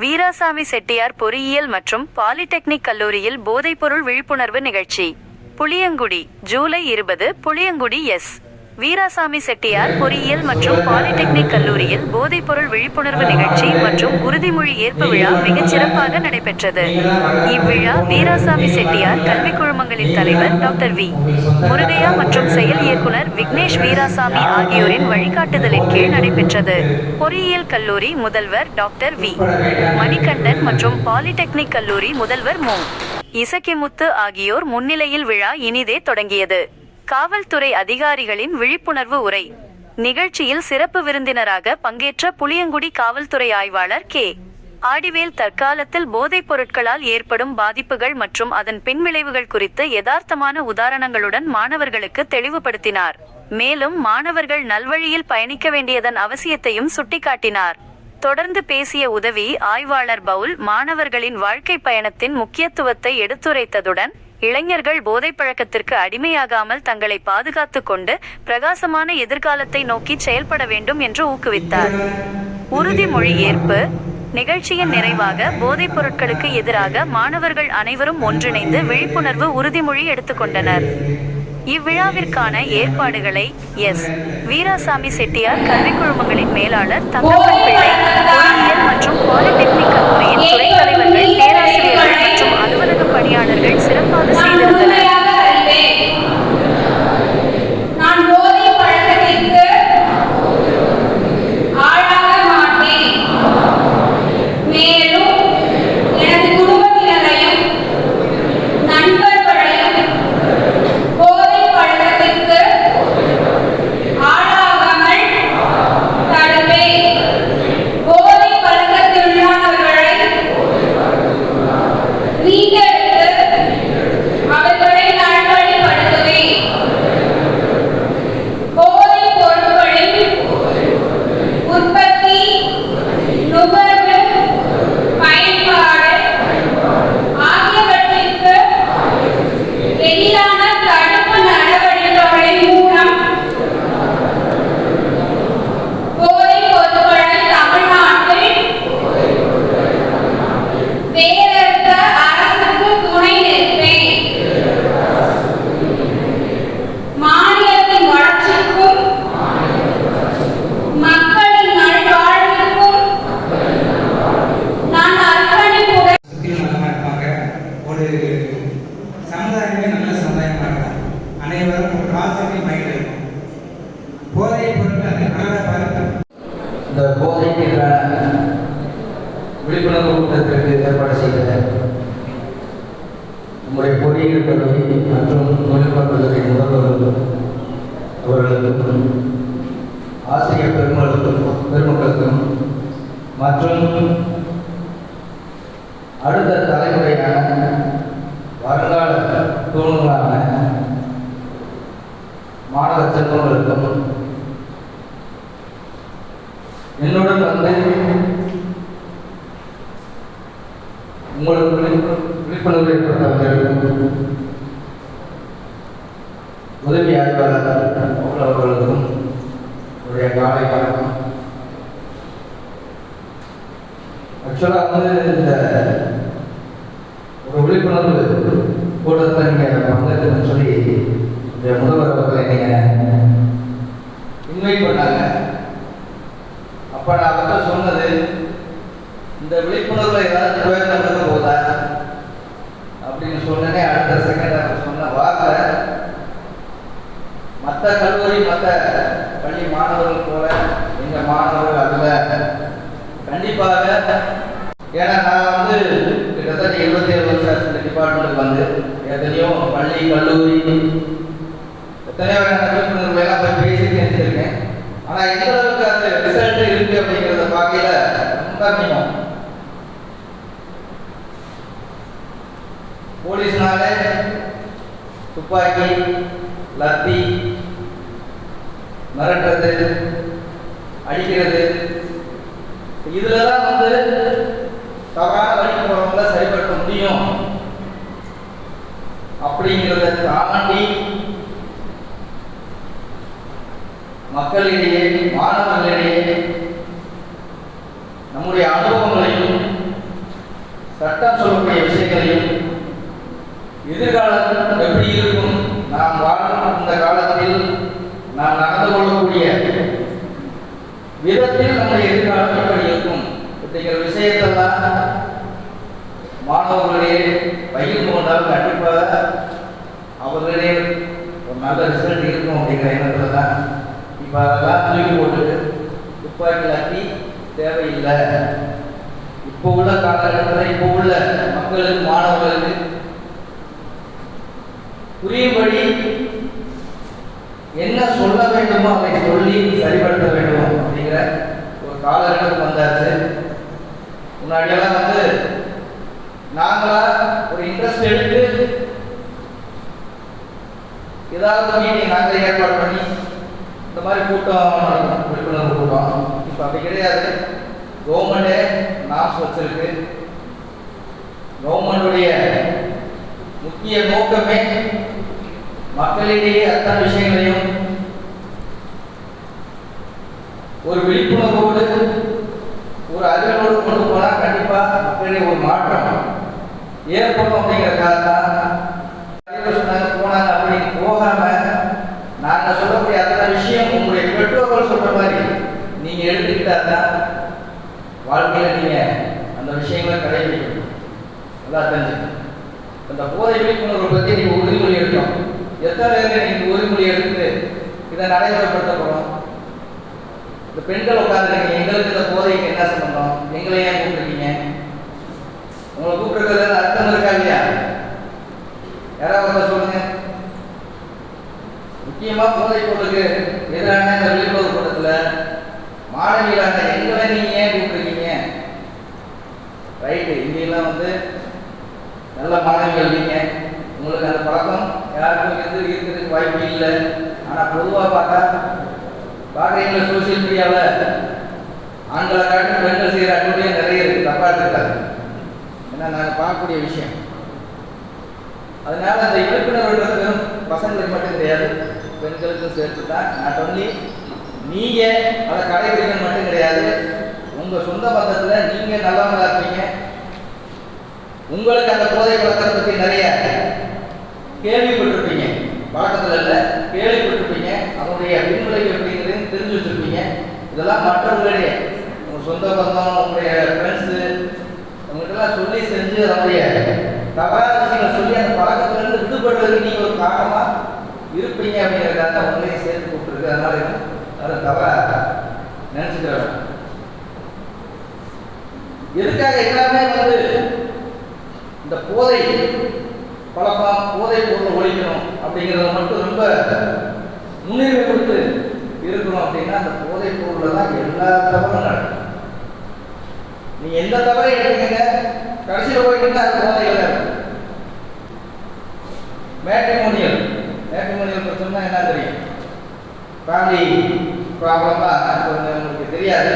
வீராசாமி செட்டியார் பொறியியல் மற்றும் பாலிடெக்னிக் கல்லூரியில் போதைப்பொருள் விழிப்புணர்வு நிகழ்ச்சி. புளியங்குடி, ஜூலை 20. புளியங்குடி எஸ். வீராசாமி செட்டியார் பொறியியல் மற்றும் பாலிடெக்னிக் கல்லூரியில் போதைப்பொருள் விழிப்புணர்வு நிகழ்ச்சி மற்றும் உறுதிமொழி ஏற்பு விழா மிகச் சிறப்பாக நடைபெற்றது. இவ்விழா வீராசாமி செட்டியார் கல்வி குழுமங்களின் தலைவர் டாக்டர் வி. முருகையா மற்றும் செயல் இயக்குனர் விக்னேஷ் வீராசாமி ஆகியோரின் வழிகாட்டுதலின் கீழ் நடைபெற்றது. பொறியியல் கல்லூரி முதல்வர் டாக்டர் வி. மணிகண்டன் மற்றும் பாலிடெக்னிக் கல்லூரி முதல்வர் மு. இசக்கிமுத்து ஆகியோர் முன்னிலையில் விழா இனிதே தொடங்கியது. காவல்துறை அதிகாரிகளின் விழிப்புணர்வு உரை. நிகழ்ச்சியில் சிறப்பு விருந்தினராக பங்கேற்ற புளியங்குடி காவல்துறை ஆய்வாளர் கே. ஆடிவேல் தற்காலத்தில் போதைப் பொருட்களால் ஏற்படும் பாதிப்புகள் மற்றும் அதன் பின்விளைவுகள் குறித்து யதார்த்தமான உதாரணங்களுடன் மாணவர்களுக்கு தெளிவுபடுத்தினார். மேலும் மாணவர்கள் நல்வழியில் பயணிக்க வேண்டியதன் அவசியத்தையும் சுட்டிக்காட்டினார். தொடர்ந்து பேசிய உதவி ஆய்வாளர் பவுல் மாணவர்களின் வாழ்க்கை பயணத்தின் முக்கியத்துவத்தை எடுத்துரைத்ததுடன் இளைஞர்கள் போதைப் பழக்கத்திற்கு அடிமையாகாமல் தங்களை பாதுகாத்து கொண்டு பிரகாசமான எதிர்காலத்தை நோக்கி செயல்பட வேண்டும் என்று ஊக்குவித்தார். உறுதிமொழி ஏற்பு நிகழ்ச்சியின் நிறைவாக போதைப் பொருட்களுக்கு எதிராக மாணவர்கள் அனைவரும் ஒன்றிணைந்து விழிப்புணர்வு உறுதிமொழி எடுத்துக்கொண்டனர். இவ்விழாவிற்கான ஏற்பாடுகளை எஸ். வீராசாமி செட்டியார் கல்வி குழுமங்களின் மேலாளர் தங்கப்பன் பிள்ளை, பொறியியல் மற்றும் பாலிடெக்னிக் கல்லூரியின் துறை தலைவர்கள், பேராசிரியர்கள் மற்றும் அலுவலக பணியாளர்கள் சிறப்பாக செய்திருந்தனர். சமுதாயமே நல்ல சமுதாயமாக இருக்கும். அனைவரும் ஒரு பாசிட்டிவ் மைண்ட் இருக்கும். போதைப் பொருட்கள் இந்த போதைக்கு எதிரான விழிப்புணர்வு கூட்டத்திற்கு ஏற்பாடு செய்த நம்முடைய பொறியியல் கல்லூரி மற்றும் தொழில்நுட்ப கல்லூரி முதல்வர்களுக்கும் அவர்களுக்கும் ஆசிரியர் பெருமக்களுக்கும் மற்றும் அடுத்த தலைமுறையான வருங்கால தூண்களான மாணவ செல்வங்களுக்கும் என்னுடன் வந்து உங்களுக்கு விழிப்புணர்வு ஏற்பட்டவர்களுக்கும் உதவி ஆய்வாளர் அவர்களுக்கும் உடைய காலை வணக்கம். ஆக்சுவலாக வந்து இந்த ஒரு விழிப்புணர்வு கூட்டத்தில் நீங்கள் பங்கேற்கணும்னு சொல்லி இந்த முதல்வர் அவர்களை நீங்கள் இன்வைட் பண்ணாங்க. அப்போ நான் அவர்கிட்ட சொன்னது, இந்த விழிப்புணர்வில் ஏதாவது பிரயோஜனம் இருக்க போதா அப்படின்னு சொன்னேனே. அடுத்த செகண்ட் அவர் சொன்ன வார்த்தை, மற்ற கல்லூரி மற்ற பள்ளி மாணவர்கள் போல எங்கள் மாணவர்கள் அதில் கண்டிப்பாக, ஏன்னா நான் வந்து கிட்டத்தட்ட 27 வருஷம் இந்த டிபார்ட்மெண்ட்டுக்கு வந்து எத்தனையோ பள்ளி கல்லூரி எத்தனையோ விழிப்புணர்வு எல்லாம் போய் பேசி தெரிஞ்சிருக்கேன். ஆனால் எந்த அளவுக்கு அந்த ரிசல்ட் இருக்கு அப்படிங்கிறத பார்க்கல ரொம்ப அதிகம். போலீஸ்னாலே துப்பாக்கி, லத்தி, மிரட்டுறது, அடிக்கிறது, இதுலதான் வந்து தவறான வழிக்கு போறவங்கள சரிபடுத்த முடியும். அப்படிங்கிறத தாண்டி மக்களிடையே, மாணவர்களிடையே நம்முடைய அனுபவங்களையும் சட்டம் சொல்லக்கூடிய விஷயங்களையும் எதிர்காலம் எப்படி இருக்கும், நாம் வாழும் இந்த காலத்தில் நாம் நடந்து கொள்ளக்கூடிய விதத்தில் நம்முடைய எதிர்காலம் எப்படி இருக்கும் அப்படிங்கிற விஷயத்தெல்லாம் மாணவர்களே பகிர்ந்து கொண்டால் கண்டிப்பாக அவர்களே ஒரு நல்ல ரிசல்ட் இருக்கும் அப்படிங்கிற எண்ணத்தில் தான் இப்போ அதெல்லாம் தூக்கி போட்டு துப்பாக்கி லாட்டி தேவையில்லை. இப்போ உள்ள காலகட்டத்தில் இப்போ உள்ள மக்களுக்கு மாணவர்களுக்கு புரியும்படி என்ன சொல்ல வேண்டுமோ அதை சொல்லி சரிபடுத்த வேண்டும் அப்படிங்கிற ஒரு காலகட்டம் வந்தாச்சு. முன்னாடியெல்லாம் வந்து நாங்களா ஒரு இன்ட்ரெஸ்ட் எடுத்து ஏதாவது மீட்டிங் நாங்களே ஏற்பாடு பண்ணி இந்த மாதிரி கூட்டம் விழிப்புணர்வு கூட்டம். இப்போ அப்படி கிடையாது. கவர்மெண்டே நாம்ஸ் வச்சிருக்கு. கவர்மெண்டுடைய முக்கிய நோக்கமே மக்களிடையே அத்தனை விஷயங்களையும் ஒரு விழிப்புணர்வோடு ஒரு அறிவோடு கொண்டு போனால் கண்டிப்பாக மக்களிடையே ஒரு மாற்றம் ஏற்படும் அப்படிங்கிறதுக்காக தான் சொன்னாங்க போனாங்க. அப்படி போகாம நாங்கள் சொல்லக்கூடிய அத்தனை விஷயம் உங்களுடைய பெற்றோர்கள் சொல்ற மாதிரி நீங்க எடுத்துக்கிட்டா தான் வாழ்க்கையில நீங்க அந்த விஷயங்களை கடைபிடிக்கணும். நல்லா தெரிஞ்சுக்கணும். அந்த போதை விழிப்புணர்வை பற்றி நீங்க உறுதிமொழி எடுத்தோம். எத்தனை பேர் நீங்க உறுதிமொழி எடுத்து இதை நடைமுறைப்படுத்த போறோம்? இந்த பெண்கள் உட்காந்துருக்கீங்க, எங்களுக்கு இந்த போதைக்கு என்ன சம்பந்தம், எங்களை ஏன் கூப்பிட்டுருக்கீங்க? உங்களை கூப்பிட்டுருக்கிறது அர்த்தம் இருக்கா இல்லையா? யாராவது சொல்லுங்க. முக்கியமா போதை பொருளுக்கு எதிரான இந்த விழிப்புணர்வு கூட்டத்தில் மாணவிகளான எங்களை நீங்க ஏன் கூப்பிட்டுருக்கீங்க? ரைட்டு, இங்கெல்லாம் வந்து நல்ல மாணவிகள் நீங்க, உங்களுக்கு அந்த பழக்கம் யாருக்கும் இருக்கிறதுக்கு வாய்ப்பு இல்லை. ஆனால் பொதுவாக பார்க்குறீங்களா சோசியல் மீடியாவில் ஆண்களை காட்டி பெண்கள் செய்கிற அனுமதியும் நிறைய இருக்குது. தப்பாக இருக்காது. ஏன்னா நாங்கள் பார்க்கக்கூடிய விஷயம். அதனால அந்த விழிப்புணர்வு பசங்களுக்கு மட்டும் கிடையாது, பெண்களுக்கும் சேர்த்து தான். நாட் ஒன்லி நீங்கள் அதை கடைபிடிக்கணும் மட்டும் கிடையாது, உங்கள் சொந்த பந்தத்தில் நீங்கள் நல்லவங்களா இருப்பீங்க. உங்களுக்கு அந்த போதை பழக்கத்தை பற்றி நிறைய கேள்விப்பட்டிருப்பீங்க. பழக்கத்தில் இல்லை, கேள்விப்பட்டிருப்பீங்க. அதனுடைய பின்விளைவு எப்படிங்கிறது தெரிஞ்சு வச்சுருப்பீங்க. இதெல்லாம் மற்றவர்களுடைய உங்கள் சொந்த பந்தம், உங்களுடைய ஃப்ரெண்ட்ஸு உங்கள்கிட்டலாம் சொல்லி செஞ்சு அதனுடைய தவறான விஷயங்களை சொல்லி அந்த பழக்கத்திலிருந்து விடுபடுறதுக்கு நீங்கள் ஒரு காரணமாக இருப்பீங்க அப்படிங்கிறதுக்காக உங்களையும் சேர்த்து கூப்பிட்டுருக்கு. அதனால அதை தவறாக நினச்சிக்கிறேன். எதுக்காக எல்லாமே வந்து இந்த போதை பழக்கம், போதை பொருளை ஒழிக்கணும் அப்படிங்கிறத மட்டும் ரொம்ப முன்னுரிமை கொடுத்து இருக்கணும் அப்படின்னா அந்த போதை பொருளில் தான் எல்லா தவறும் நடக்கும். நீங்க எந்த தவறை எடுத்துக்கங்க, கடைசியில் போயிட்டு அது போதையில் இருக்கும். மேட்ரிமோனியல் பிரச்சனை என்ன தெரியும்? ஃபேமிலி ப்ராப்ளம் தான் கொஞ்சம் உங்களுக்கு தெரியாது.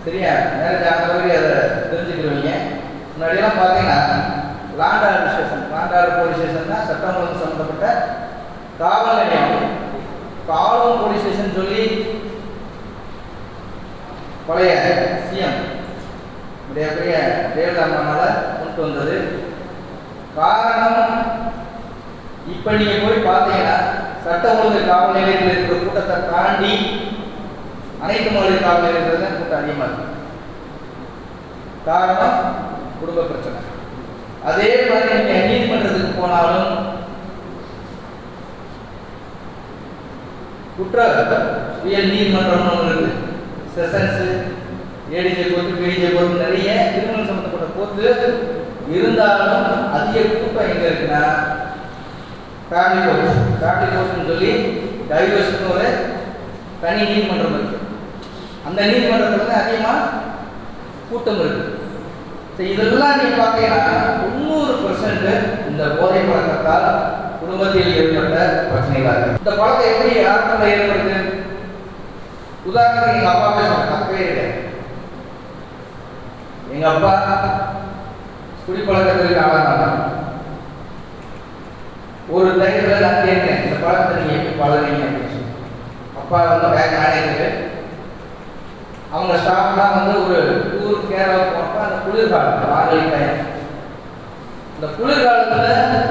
சரியா? மேரேஜ் ஆன பிறகு அதை தெரிஞ்சுக்கிடுவீங்க. முன்னாடியெல்லாம் பார்த்தீங்கன்னா லாண்டார்டு போலீஸ் ஸ்டேஷன் தான் சட்டம் ஒழுங்கு சம்மந்தப்பட்ட காவல் நிலையம். காவல் போலீஸ் ஸ்டேஷன் சொல்லி பழைய சிஎம் பெரிய ஜெயலலிதாமானால கொண்டு வந்தது. காரணம், இப்போ நீங்கள் போய் பார்த்தீங்கன்னா சட்ட ஒழுங்கு காவல் நிலையத்தில் இருக்கிற கூட்டத்தை தாண்டி அனைத்து மகளிர் காவல் நிலையத்தில் தான் கூட்டம் அதிகமாக இருக்கு. காரணம் குடும்ப பிரச்சனை. அதே மாதிரி நீங்கள் நீதிமன்றத்துக்கு போனாலும் குற்றவியல் நீதிமன்றம் ஒன்று இருக்கு. செஷன்ஸு, ஏடிஜே கோர்ட்டு, பிடிஜே கோர்ட்டு, நிறைய கிரிமினல் சம்பந்தப்பட்ட கோர்ட்டு இருந்தாலும் அதிக கூட்டம் எங்கே இருக்குன்னா ஃபேமிலி கோர்ட்டுன்னு சொல்லி டைவர்ஸ்னு ஒரு தனி நீதிமன்றம் இருக்கு. அந்த நீதிமன்றத்தில் தான் அதிகமாக கூட்டம் இருக்கு. இதெல்லாம் நீங்க பார்த்தீங்கன்னா 90% இந்த போதை பழக்கத்தால் குடும்பத்தில் ஏற்பட்ட பிரச்சனைகள். இந்த பழக்கம் எப்படி யாருக்குள்ள ஏற்படுது? உதாரணத்துக்கு எங்க அப்பாவே சொன்ன தப்பே இல்லை. எங்க அப்பா குடிப்பழக்கத்திற்கு ஆளானாங்க. ஒரு டைம்ல நான் கேட்கிறேன், இந்த பழக்கத்தை நீங்க எப்படி பழகிறீங்க அப்படின்னு சொல்லி. அப்பா வந்து பேங்க் மேனேஜர். அவங்க ஸ்டாஃப்லாம் வந்து ஒரு டூர் கேரளா போனப்ப அந்த குளிர்காலம் ஆகலி டைம் இந்த குளிர்காலத்தில்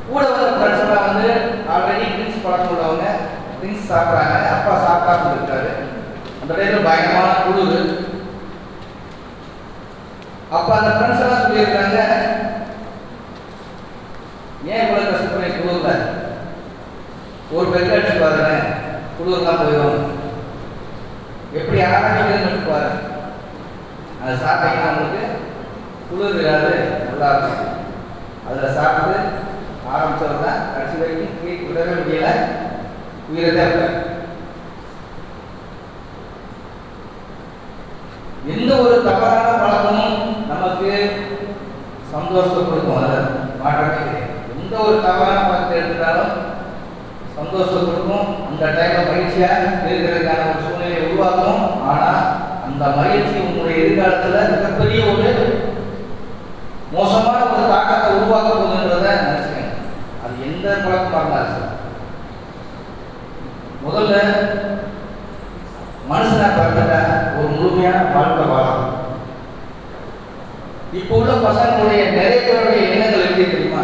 கூட வந்த ஃப்ரெண்ட்ஸ் எல்லாம் வந்து ஆல்ரெடி ட்ரிங்க்ஸ் பழக்கம் உள்ளவங்க ட்ரிங்க்ஸ் சாப்பிட்றாங்க. அப்பா சாப்பிடாம இருக்காரு. அந்த டைமில் பயங்கரமான குளிர். அப்போ அந்த ஃப்ரெண்ட்ஸ் எல்லாம் சொல்லியிருக்காங்க, ஏன் இவ்வளோ கஷ்டப்படுற குளிர்ல ஒரு பெட் அடிச்சு பாருங்க, குளிர்லாம் போயிடும். எப்படி ஆரம்பிக்கிறதுன்னு பாரு, அதை சாப்பிட்டீங்கன்னா உங்களுக்கு குளிர் இல்லாது நல்லா இருக்கும். அதில் சாப்பிட்டு ஆரம்பிச்சவர் தான் கடைசி வரைக்கும் கீழ் விடவே முடியல, உயிரதே இல்லை. எந்த ஒரு தவறான பழக்கமும் நமக்கு சந்தோஷத்தை கொடுக்கும், அதில் மாற்றமே கிடையாது. எந்த ஒரு தவறான பழக்கத்தை எடுத்தாலும் சந்தோஷத்தை கொடுக்கும். அந்த டைம்ல மகிழ்ச்சியாக இருக்கிறதுக்கான ஒரு சூழ்நிலையை உருவாக்கும். ஆனால் அந்த மகிழ்ச்சி உங்களுடைய எதிர்காலத்தில் மிகப்பெரிய ஒரு மோசமான ஒரு தாக்கத்தை உருவாக்க போகுதுன்றதை நினைச்சுக்கங்க. அது எந்த பழக்கமாக இருந்தாலும் சார், முதல்ல மனுஷனை பார்த்துட்டா ஒரு முழுமையான வாழ்க்கை வாழலாம். இப்போ உள்ள பசங்களுடைய நிறைய பேருடைய எண்ணங்கள் எப்படி தெரியுமா,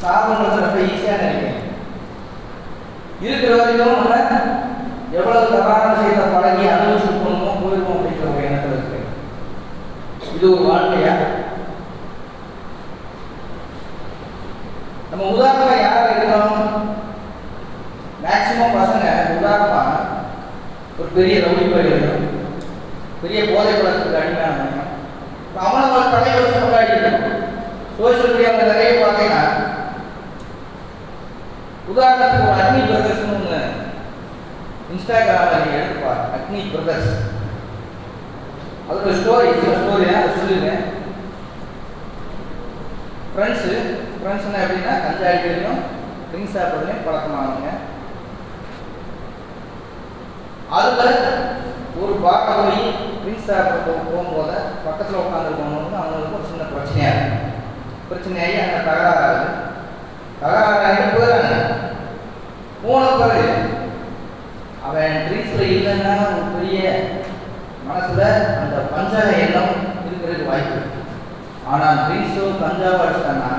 சாப்பிடுறது ரொம்ப ஈஸியாக நினைக்கிறேன். இருக்கிற வரைக்கும் நம்ம எவ்வளவு தவறான விஷயத்தை பழகி அனுபவிச்சுட்டு போகணுமோ போயிருவோம் அப்படிங்கிற ஒரு எண்ணத்தில் இருக்கு. இது ஒரு வாழ்க்கையா? நம்ம உதாரணமா யார் இருக்கிறோம், மேக்சிமம் பசங்க உதாரணமா ஒரு பெரிய ரவுடி பயிலும், பெரிய போதை பழக்கத்துக்கு அடிமையான அவனை பழைய வச்சு கொண்டாடி சோசியல் மீடியாவில் நிறைய பார்த்தீங்கன்னா, உதாரணத்துக்கு ஒரு அக்னி பிரதர்ஸ்னு ஒன்று இன்ஸ்டாகிராமில் நீங்கள் எடுத்துப்பார். அக்னி பிரதர்ஸ் அதோட ஸ்டோரி அதை சொல்லிடுறேன். ஃப்ரெண்ட்ஸ்னா எப்படின்னா கஞ்சா அடிக்கிறதுலையும் ட்ரிங்க்ஸ் சாப்பிட்றதுலையும் பழக்கமானவங்க. அதில் ஒரு பாக்க போய் ட்ரிங்க்ஸ் சாப்பிட போகும்போது பக்கத்தில் உட்காந்துருக்கவங்க அவங்களுக்கு ஒரு சின்ன பிரச்சனையாகி அங்கே தகராறு போயிடறாங்க. போன பிறகு அவன் ட்ரிங்க்ஸில் இல்லைன்னா ஒரு பெரிய மனசில் அந்த பஞ்சாக எண்ணம் இருக்கிறதுக்கு வாய்ப்பு இருக்கு. ஆனால் ட்ரிங்க்ஸோ கஞ்சாவோ அடிச்சிட்டான்னா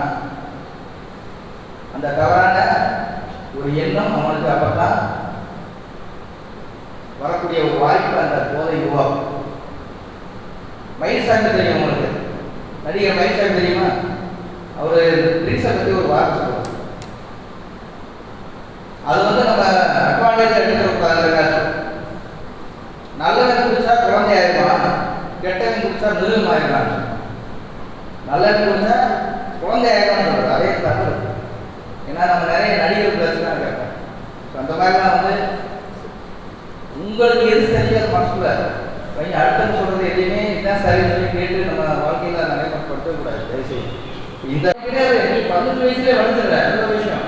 அந்த தவறான ஒரு எண்ணம் அவனுக்கு அப்பதான் வரக்கூடிய ஒரு வாய்ப்பு அந்த போதை உருவாகும். மயில்சாமி தெரியும் உங்களுக்கு, நடிகர் மயில்சாமி தெரியுமா? அவர் ட்ரிங்க்ஸை பற்றி ஒரு வார்த்தை சொல்லுவார். அது வந்து நம்ம அட்வான்டேஜ் எடுத்துக்கூடாது. நல்லவன் குடிச்சா குழந்தை ஆயிடுவான், கெட்டவன் குடிச்சா மிருகம் ஆயிடுவான். நல்லவன் குடிச்சா குழந்தை ஆயிடுவான்னு சொல்றது அதே தப்பு. ஏன்னா நம்ம நிறைய நடிகர் பிரச்சனை கேட்போம். அந்த மாதிரிலாம் வந்து உங்களுக்கு எது சரியா மனசுல கொஞ்சம் அடுத்தது சொல்றது எதையுமே இதுதான் சரின்னு சொல்லி கேட்டு நம்ம வாழ்க்கையில நடைமுறைப்படுத்தக்கூடாது. தயவுசெய்து இந்த நீ 15 வயசுலேயே வளர்ந்துடுற நல்ல விஷயம்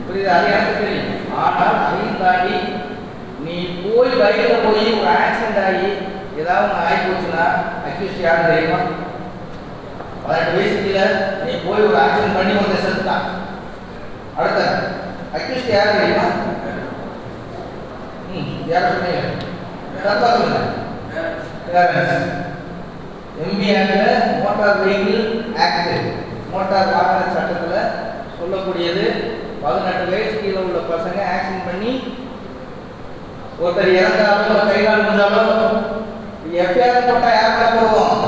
புரியுது, அது எனக்கு தெரியும். ஆனால் அதையும் தாண்டி நீ போய் பைக்கில் போய் ஒரு ஆக்சிடென்ட் ஆகி ஏதாவது ஆகி போச்சுன்னா அக்யூஸ்ட் யாரும் தெரியுமா? 18 வயசுல நீ போய் ஒரு ஆக்சிடென்ட் பண்ணி ஒரு செத்துட்டான். அடுத்த அக்யூஸ்ட் யார் தெரியுமா? யார் சொன்னீங்க? தப்பா சொல்லுங்க. MP act, motor vehicle act, motor வாகன சட்டத்தில் சொல்லக்கூடியது 18 வயசு கீழே உள்ள பசங்க ஆக்சிடென்ட் பண்ணி ஒருத்தர் இறந்தாலும் கை கால் முடிஞ்சாலும் எஃப்ஐஆர் போட்டா யார் மேல போடுவோம்?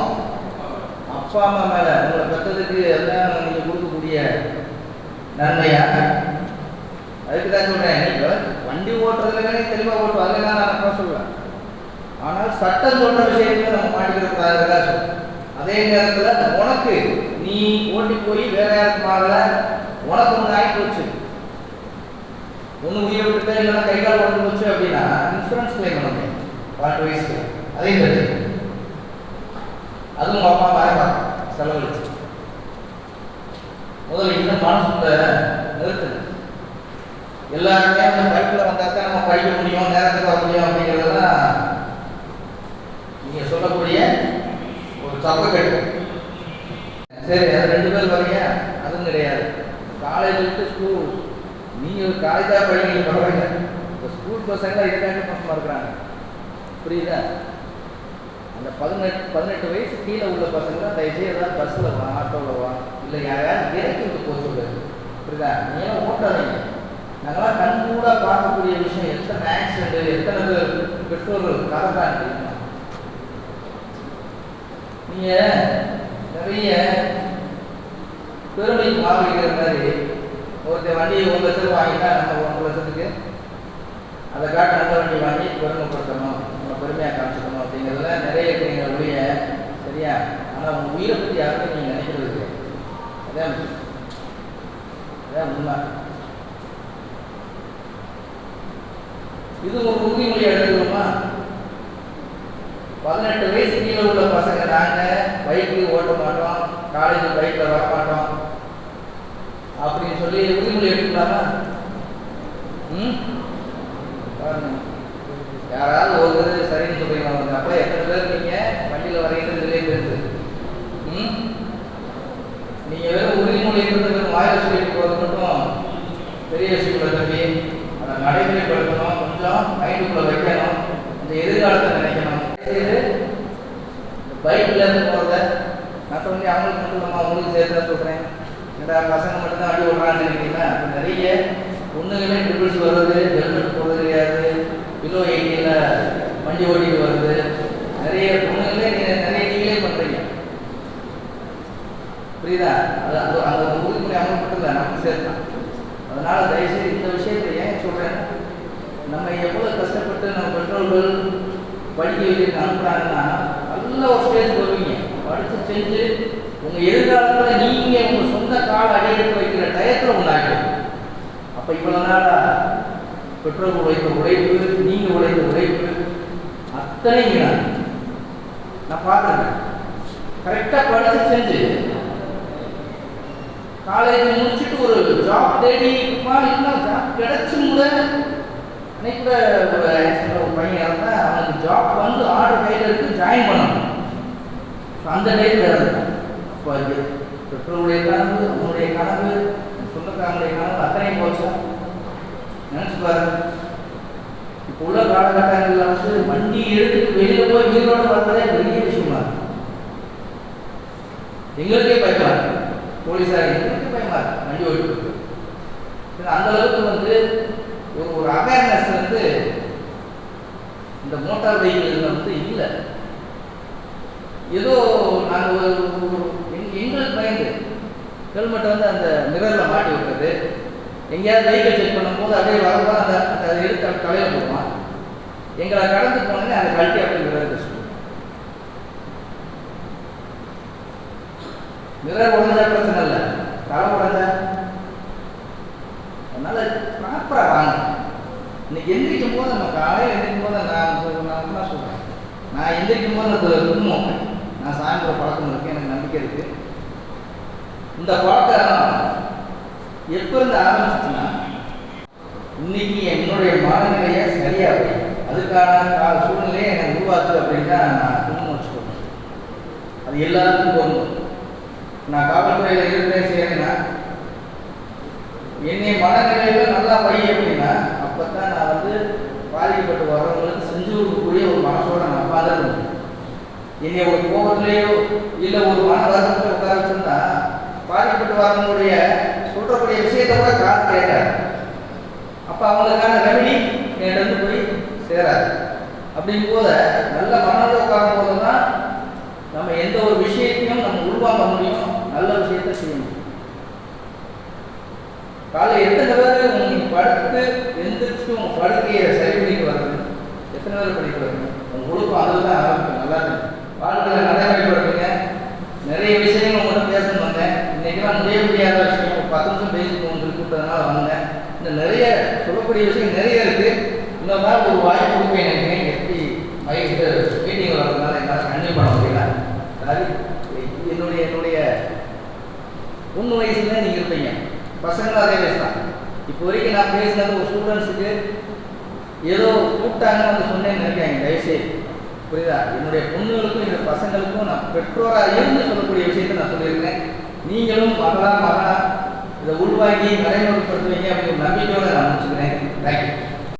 அப்பா அம்மா மேல. உங்களை பெற்றதுக்கு எல்லாம் நீங்க கொடுக்கக்கூடிய நன்மையா? அதுக்கு தான் சொல்றேன், நீங்க வண்டி ஓட்டுறதுல தெளிவா ஓட்டுவோம், அதெல்லாம் நான் சொல்லுவேன். ஆனால் சட்டம் சொல்ற விஷயத்துல நம்ம மாட்டிக்கிற கூடாதுதான் சொல்றேன். அதே நேரத்தில் உனக்கு நீ ஓட்டி போய் வேற யாருக்கு மாறல, உனக்கு ஒன்று ஆகி போச்சு, ஒன்று உயிரை விட்டு இல்லைன்னா கை கால் உடம்பு போச்சு அப்படின்னா இன்சூரன்ஸ் கிளைம் பண்ண முடியும் 18 வயசுக்கு. அதையும் தெரியும், அதுவும் அப்பா அம்மா செலவழிச்சு. முதல்ல இன்னும் மனசுக்குள்ள நிறுத்துது. எல்லாருமே அந்த படிப்பில் வந்தால் தான் நம்ம படிக்க முடியும், நேரத்துக்கு வர முடியும் அப்படிங்கிறதெல்லாம் நீங்கள் சொல்லக்கூடிய ஒரு தப்பக்கட்டு. சரி, அது 2 பேர் வரீங்க, அதுவும் கிடையாது. காலேஜ் விட்டு ஸ்கூல், நீங்கள் காலேஜாக படிக்க பரவாயில்ல, இந்த ஸ்கூல் பசங்க இதுக்காக மோசமாக இருக்கிறாங்க, புரியுதா? அந்த 18 வயசு கீழே உள்ள பசங்க தயவுசெய்து ஏதாவது பஸ்ஸில் வா, ஆட்டோவில் வா, இல்லை யாராவது இறக்கி விட்டு போக சொல்லுது. புரியுதா? நீங்களும் ஓட்டாதீங்க. நாங்களாம் கண்கூட பார்க்கக்கூடிய விஷயம், எத்தனை ஆக்சிடென்ட், எத்தனை பேர் பெற்றோர்கள் கலக்கான்னு தெரியுமா? நீங்கள் நிறைய பெருமைக்கு வாங்கிக்கிற மாதிரி ஒருத்தர் வண்டி 1 லட்சம் வாங்கிட்டா நம்ம 1 லட்சத்துக்கு அதை காட்ட நல்ல வண்டி வாங்கி பெருமைப்படுத்தணும், நம்ம பெருமையாக காமிச்சிக்கணும் அப்படிங்கிறதுல நிறைய இருக்கிறீங்க ஒழிய, சரியா? ஆனால் உங்கள் உயிரை பற்றி யாருக்கும் நீங்கள் நினைக்கிறது அதான் உண்மை. இது ஒரு உறுதிமொழி எடுத்துக்கணுமா? 18 வயசு கீழே உள்ள பசங்க நாங்கள் பைக்கு ஓட்ட மாட்டோம், காலேஜ் பைக்கில் வர மாட்டோம் அப்படின்னு சொல்லி உறுதிமொழி எடுத்துக்கலாமா? யாராவது ஒரு சரின்னு சொல்லிடுவாங்க. அப்போ எத்தனை பேர் நீங்கள் வண்டியில் வரைகிறது இல்லையே தெரியுது. நீங்கள் வெறும் உறுதிமொழி இருக்கிறது வாயில் சொல்லிட்டு போகிறது மட்டும் பெரிய விஷயங்களை தம்பி. அதை நடைமுறைப்படுத்தணும், கொஞ்சம் மைண்டுக்குள்ளே வைக்கணும், இந்த எதிர்காலத்தை நினைக்கணும். பைக்கில் இருந்து போகிறத மற்றவங்க அவங்களுக்கு மட்டும் நம்ம அவங்களுக்கு சேர்த்து தான் சொல்கிறேன். இந்த பசங்க மட்டும்தான் வண்டி ஓடுறான்னு நினைக்கிறீங்களா? இப்போ நிறைய பொண்ணுங்களே ட்ரிபிள்ஸ் வருது, ஹெல்மெட் போடுறது கிடையாது, பிலோ 80 வண்டி ஓட்டிட்டு வருது. நிறைய பொண்ணுங்களே நிறைய நீங்களே பண்ணுறீங்க. புரியுதா? அது அது அந்த உறுதிமொழி அமல்பட்டு நமக்கு சேர்த்தான். அதனால் தயவுசெய்து இந்த விஷயத்தை ஏன் சொல்கிறேன், நம்ம எவ்வளோ கஷ்டப்பட்டு நம்ம பெற்றோர்கள் படிக்க வைக்க அனுப்புகிறாங்கன்னா நல்ல ஒரு ஸ்டேஜ் வருவீங்க. படித்து செஞ்சு உங்கள் எதிர்காலத்தில் நீங்கள் உங்கள் சொந்த கால அடியெடுத்து வைக்கிற டயத்தில் உண்டாகும். அப்போ இவ்வளோ நாளாக பெற்றோர்கள் உழைத்த உழைப்பு, நீங்கள் உழைத்த உழைப்பு அத்தனைங்க நான் பார்த்துருக்கேன். கரெக்டாக படித்து செஞ்சு காலேஜ் முடிச்சுட்டு ஒரு ஜாப் தேடி இல்லைன்னா ஜாப் கிடைச்சும் கூட அன்னைக்கு கூட ஒரு பையன் இருந்தால் அவனுக்கு ஜாப் வந்து ஆர்டர் கையில் எடுத்து ஜாயின் பண்ணணும். அந்த டைத்தில் இருந்தேன். அப்போ அது பெற்றோருடைய கனவு, அவனுடைய கனவு, சொந்தக்காரனுடைய கனவு அத்தனையும் போச்சா நினச்சி பாருங்க. இப்போ உள்ள காலகட்டங்களில் வந்து வண்டி எடுத்துட்டு வெளியில் போய் உயிரோடு வர்றதே பெரிய விஷயமா இருக்கு. எங்களுக்கே பயமா இருக்கு, போலீஸார் எங்களுக்கே பயமா இருக்கு வண்டி ஓட்டு. அந்த அளவுக்கு வந்து ஒரு அவேர்னஸ் வந்து இந்த மோட்டார் வெஹிக்கிள் வந்து இல்லை. ஏதோ நாங்கள் எங்களுக்கு பயந்து ஹெல்மெட்டை வந்து அந்த மிரரில் மாட்டி விட்டுறது, எங்கேயாவது வெஹிக்கிள் செக் பண்ணும்போது அப்படியே வரும்போது அந்த எடுத்து தலையில் போடுவான். எங்களை கடந்து போனோன்னே அதை கழட்டி அப்படி மிரர் வச்சு மிரர் உடஞ்சா பிரச்சனை இல்லை, தலை உடஞ்சா. அதனால ப்ராப்பராக வாங்க. இன்னைக்கு எந்திரிக்கும் போது நம்ம காலையில் எந்திரிக்கும் போது நான் என்ன சொல்கிறேன், நான் எந்திரிக்கும் போது அது துன்பம். நான் சாயந்தர பழக்கம் இருக்குது, எனக்கு நம்பிக்கை இருக்குது. இந்த பழக்கம் எப்போ இருந்து ஆரம்பிச்சுன்னா இன்னைக்கு என்னுடைய மனநிலையை சரியாக அதுக்கான சூழ்நிலையை எனக்கு உருவாக்குது அப்படின்னா நான் துன்பம் வச்சுக்கணும். அது எல்லாருக்கும் பொருந்தும். நான் காவல்துறையில் இருக்கிறேன் செய்யறேன்னா என்னை மனநிலையில் நல்லா வை அப்படின்னா அப்போ தான் நான் வந்து பாதிக்கப்பட்டு வரவங்களுக்கு செஞ்சு கொடுக்கக்கூடிய ஒரு மனசோட நான் பார்த்துருக்கணும். என்னை ஒரு கோபத்திலேயோ இல்லை ஒரு மன வருத்தத்தில் உட்கார வச்சுருந்தா பாதிக்கப்பட்டு வரவங்களுடைய சொல்கிறக்கூடிய விஷயத்தை கூட காது கேட்காது. அப்போ அவங்களுக்கான ரெமெடி என்கிட்ட போய் சேராது. அப்படிங்கும் போது நல்ல மனதில் உட்காரும் போது தான் நம்ம எந்த ஒரு விஷயத்தையும் நம்ம உருவாக்க முடியும், நல்ல விஷயத்தை செய்ய முடியும். காலையில் எத்தனை பேர் உங்களுக்கு படுத்து எந்திரிச்சு உங்கள் படுக்கையை சரி பண்ணிட்டு வருது? எத்தனை பேர் பண்ணிட்டு வருங்க? உங்கள் ஒழுக்கம் அதில் தான் ஆரம்பிக்கும். நல்லா இருக்கு வாழ்க்கையில் நடைமுறைப்படுத்துங்க. நிறைய விஷயங்கள் உங்கள்கிட்ட பேசணும் வந்தேன். இன்றைக்கெல்லாம் முடிய முடியாத விஷயம் ஒரு 10 நிமிஷம் பேசிட்டு உங்களுக்கு கூப்பிட்டதுனால வந்தேன். இன்னும் நிறைய சொல்லக்கூடிய விஷயம் நிறைய இருக்குது. இன்னொரு நாள் ஒரு வாய்ப்பு கொடுப்பேன் நினைக்கிறேன். எப்படி மைண்டு மீட்டிங் வர்றதுனால என்னால் கண்டிப்பாக பண்ண முடியல. அதாவது என்னுடைய பொண்ணு வயசுல நீங்கள் இருப்பீங்க, பசங்களும் அதே வயசு தான். இப்போ வரைக்கும் நான் பேசினது ஒரு ஸ்டூடெண்ட்ஸுக்கு ஏதோ கூப்பிட்டாங்கன்னு வந்து சொன்னேன்னு நினைக்கிறாங்க. தயவுசெய்து புரியுதா? என்னுடைய பொண்ணுகளுக்கும் என்னுடைய பசங்களுக்கும் நான் பெற்றோராக இருந்து சொல்லக்கூடிய விஷயத்தை நான் சொல்லியிருக்கேன். நீங்களும் மகனா இதை உள்வாங்கி நடைமுறைப்படுத்துவீங்க அப்படின்னு ஒரு நம்பிக்கையோடு நான் முடிச்சுக்கிறேன். தேங்க்யூ.